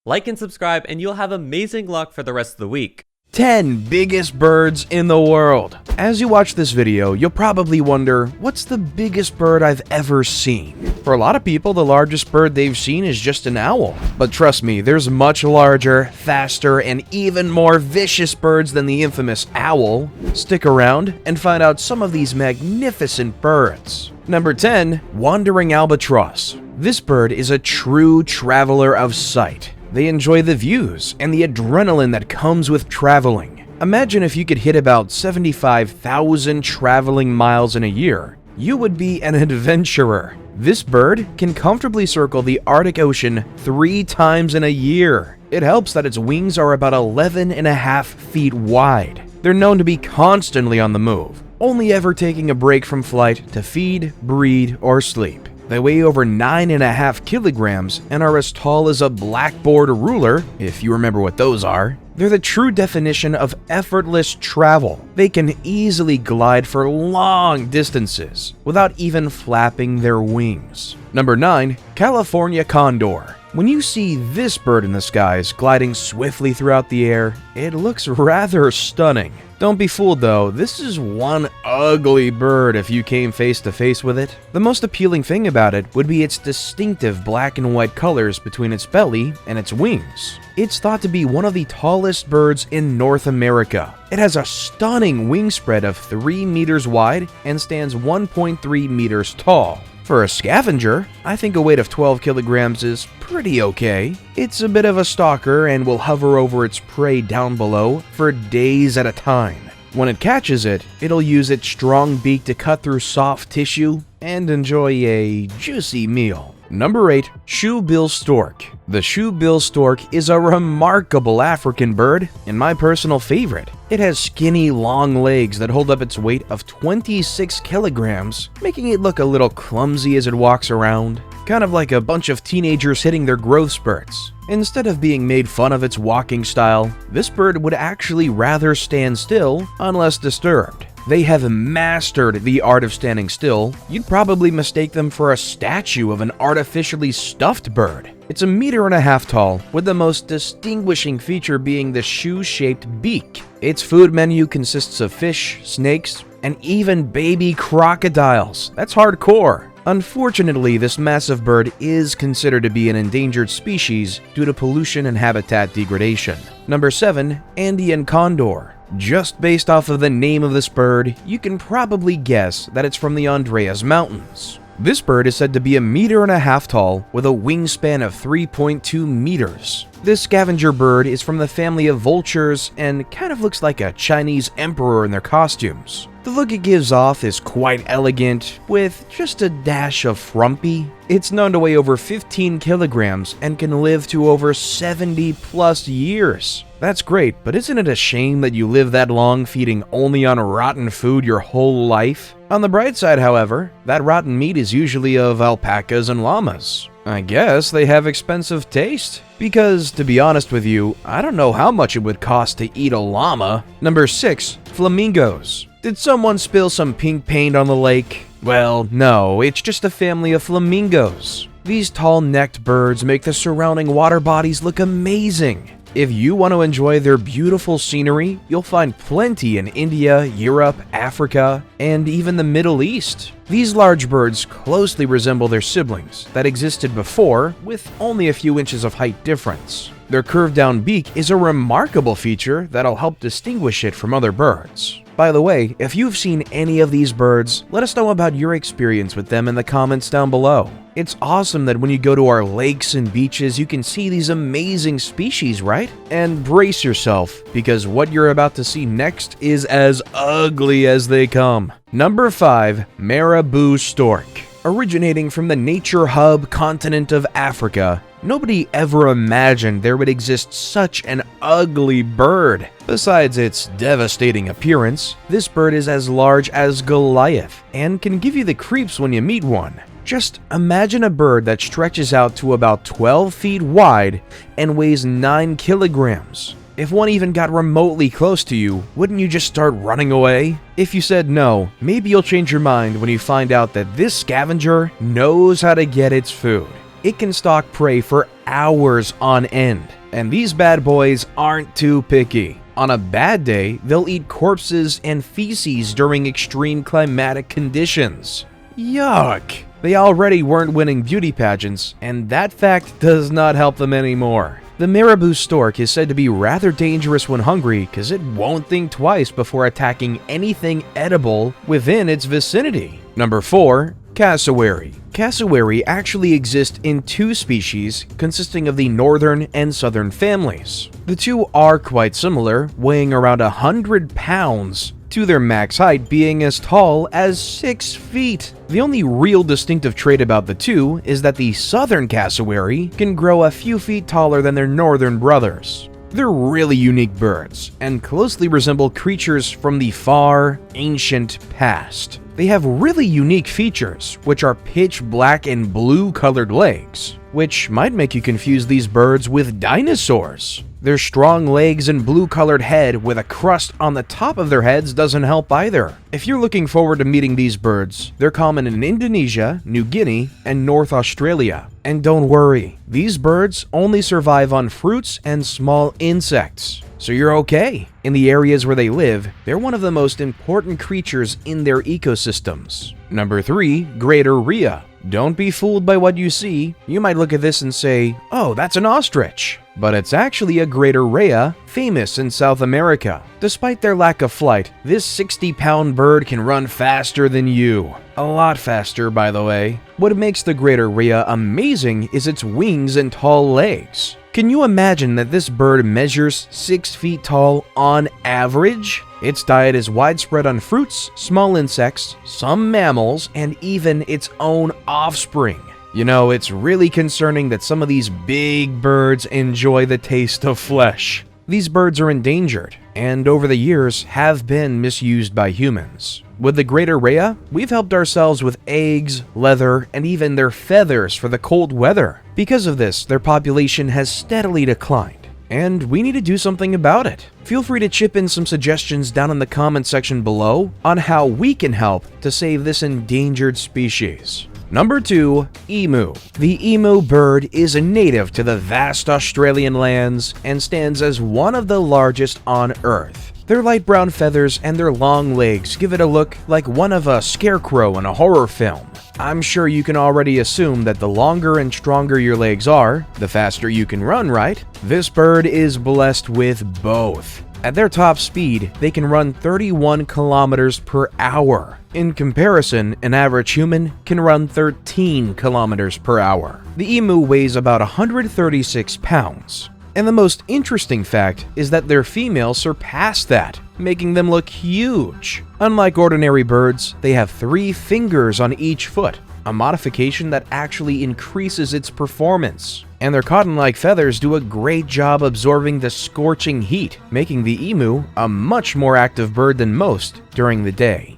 Like and subscribe and you'll have amazing luck for the rest of the week. 10 biggest birds in the world. As you watch this video, you'll probably wonder, what's the biggest bird I've ever seen? For a lot of people, the largest bird they've seen is just an owl. But trust me, there's much larger, faster, and even more vicious birds than the infamous owl. Stick around and find out some of these magnificent birds. Number 10, Wandering Albatross. This bird is a true traveler of sight. They enjoy the views and the adrenaline that comes with traveling. Imagine if you could hit about 75,000 traveling miles in a year. You would be an adventurer. This bird can comfortably circle the Arctic Ocean 3 times in a year. It helps that its wings are about 11.5 feet wide. They're known to be constantly on the move, only ever taking a break from flight to feed, breed, or sleep. They weigh over 9.5 kilograms and are as tall as a blackboard ruler, if you remember what those are. They're the true definition of effortless travel. They can easily glide for long distances without even flapping their wings. Number 9, California Condor. When you see this bird in the skies gliding swiftly throughout the air, it looks rather stunning. Don't be fooled though, this is one ugly bird if you came face to face with it. The most appealing thing about it would be its distinctive black and white colors between its belly and its wings. It's thought to be one of the tallest birds in North America. It has a stunning wingspread of 3 meters wide and stands 1.3 meters tall. For a scavenger, I think a weight of 12 kilograms is pretty okay. It's a bit of a stalker and will hover over its prey down below for days at a time. When it catches it, it'll use its strong beak to cut through soft tissue and enjoy a juicy meal. Number 8, Shoebill Stork. The Shoebill Stork is a remarkable African bird and my personal favorite. It has skinny, long legs that hold up its weight of 26 kilograms, making it look a little clumsy as it walks around. Kind of like a bunch of teenagers hitting their growth spurts. Instead of being made fun of its walking style, this bird would actually rather stand still unless disturbed. They have mastered the art of standing still. You'd probably mistake them for a statue of an artificially stuffed bird. It's 1.5 meters tall, with the most distinguishing feature being the shoe-shaped beak. Its food menu consists of fish, snakes, and even baby crocodiles. That's hardcore. Unfortunately, this massive bird is considered to be an endangered species due to pollution and habitat degradation. Number 7, Andean Condor. Just based off of the name of this bird, you can probably guess that it's from the Andes Mountains. This bird is said to be 1.5 meters tall with a wingspan of 3.2 meters. This scavenger bird is from the family of vultures and kind of looks like a Chinese emperor in their costumes. The look it gives off is quite elegant, with just a dash of frumpy. It's known to weigh over 15 kilograms and can live to over 70 plus years. That's great, but isn't it a shame that you live that long feeding only on rotten food your whole life? On the bright side, however, that rotten meat is usually of alpacas and llamas. I guess they have expensive taste. Because, to be honest with you, I don't know how much it would cost to eat a llama. Number 6, Flamingos. Did someone spill some pink paint on the lake? Well, no, it's just a family of flamingos. These tall-necked birds make the surrounding water bodies look amazing. If you want to enjoy their beautiful scenery, you'll find plenty in India, Europe, Africa, and even the Middle East. These large birds closely resemble their siblings that existed before, with only a few inches of height difference. Their curved down beak is a remarkable feature that'll help distinguish it from other birds. By the way, if you've seen any of these birds, let us know about your experience with them in the comments down below. It's awesome that when you go to our lakes and beaches, you can see these amazing species, right? And brace yourself, because what you're about to see next is as ugly as they come. Number 5, Marabou Stork. Originating from the nature hub continent of Africa, nobody ever imagined there would exist such an ugly bird. Besides its devastating appearance, this bird is as large as Goliath and can give you the creeps when you meet one. Just imagine a bird that stretches out to about 12 feet wide and weighs 9 kilograms. If one even got remotely close to you, wouldn't you just start running away? If you said no, maybe you'll change your mind when you find out that this scavenger knows how to get its food. It can stalk prey for hours on end. And these bad boys aren't too picky. On a bad day, they'll eat corpses and feces during extreme climatic conditions. Yuck! They already weren't winning beauty pageants, and that fact does not help them anymore. The Marabou Stork is said to be rather dangerous when hungry because it won't think twice before attacking anything edible within its vicinity. Number 4. Cassowary. Cassowary actually exist in 2 species consisting of the northern and southern families. The two are quite similar, weighing around 100 pounds, to their max height being as tall as 6 feet. The only real distinctive trait about the two is that the southern cassowary can grow a few feet taller than their northern brothers. They're really unique birds, and closely resemble creatures from the far, ancient past. They have really unique features, which are pitch black and blue colored legs, which might make you confuse these birds with dinosaurs. Their strong legs and blue-colored head with a crust on the top of their heads doesn't help either. If you're looking forward to meeting these birds, they're common in Indonesia, New Guinea, and North Australia. And don't worry, these birds only survive on fruits and small insects. So you're okay. In the areas where they live, they're one of the most important creatures in their ecosystems. Number 3. Greater Rhea. Don't be fooled by what you see. You might look at this and say, oh, that's an ostrich. But it's actually a greater Rhea, famous in South America. Despite their lack of flight, this 60-pound bird can run faster than you. A lot faster, by the way. What makes the greater Rhea amazing is its wings and tall legs. Can you imagine that this bird measures 6 feet tall on average? Its diet is widespread on fruits, small insects, some mammals, and even its own offspring. You know, it's really concerning that some of these big birds enjoy the taste of flesh. These birds are endangered, and over the years have been misused by humans. With the greater Rhea, we've helped ourselves with eggs, leather, and even their feathers for the cold weather. Because of this, their population has steadily declined, and we need to do something about it. Feel free to chip in some suggestions down in the comment section below on how we can help to save this endangered species. Number 2. Emu. The emu bird is a native to the vast Australian lands and stands as one of the largest on Earth. Their light brown feathers and their long legs give it a look like one of a scarecrow in a horror film. I'm sure you can already assume that the longer and stronger your legs are, the faster you can run, right? This bird is blessed with both. At their top speed, they can run 31 kilometers per hour. In comparison, an average human can run 13 kilometers per hour. The emu weighs about 136 pounds. And the most interesting fact is that their females surpass that, making them look huge. Unlike ordinary birds, they have 3 fingers on each foot, a modification that actually increases its performance. And their cotton-like feathers do a great job absorbing the scorching heat, making the emu a much more active bird than most during the day.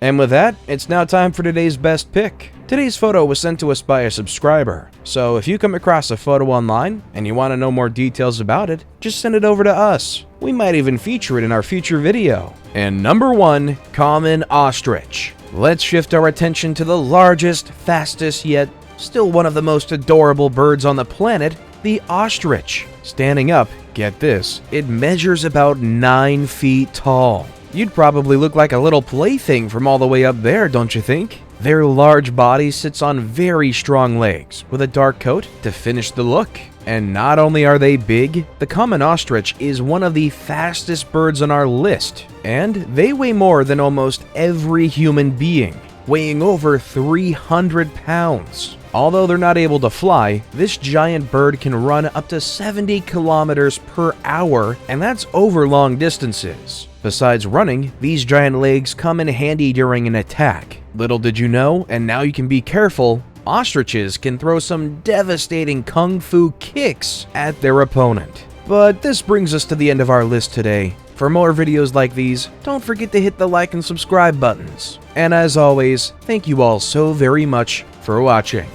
And with that, it's now time for today's best pick. Today's photo was sent to us by a subscriber, so if you come across a photo online and you want to know more details about it, just send it over to us. We might even feature it in our future video. And number 1, common ostrich. Let's shift our attention to the largest, fastest, yet still one of the most adorable birds on the planet, the ostrich. Standing up, get this, it measures about 9 feet tall. You'd probably look like a little plaything from all the way up there, don't you think? Their large body sits on very strong legs, with a dark coat to finish the look. And not only are they big, the common ostrich is one of the fastest birds on our list, and they weigh more than almost every human being, weighing over 300 pounds. Although they're not able to fly, this giant bird can run up to 70 kilometers per hour, and that's over long distances. Besides running, these giant legs come in handy during an attack. Little did you know, and now you can be careful, ostriches can throw some devastating kung fu kicks at their opponent. But this brings us to the end of our list today. For more videos like these, don't forget to hit the like and subscribe buttons. And as always, thank you all so very much for watching.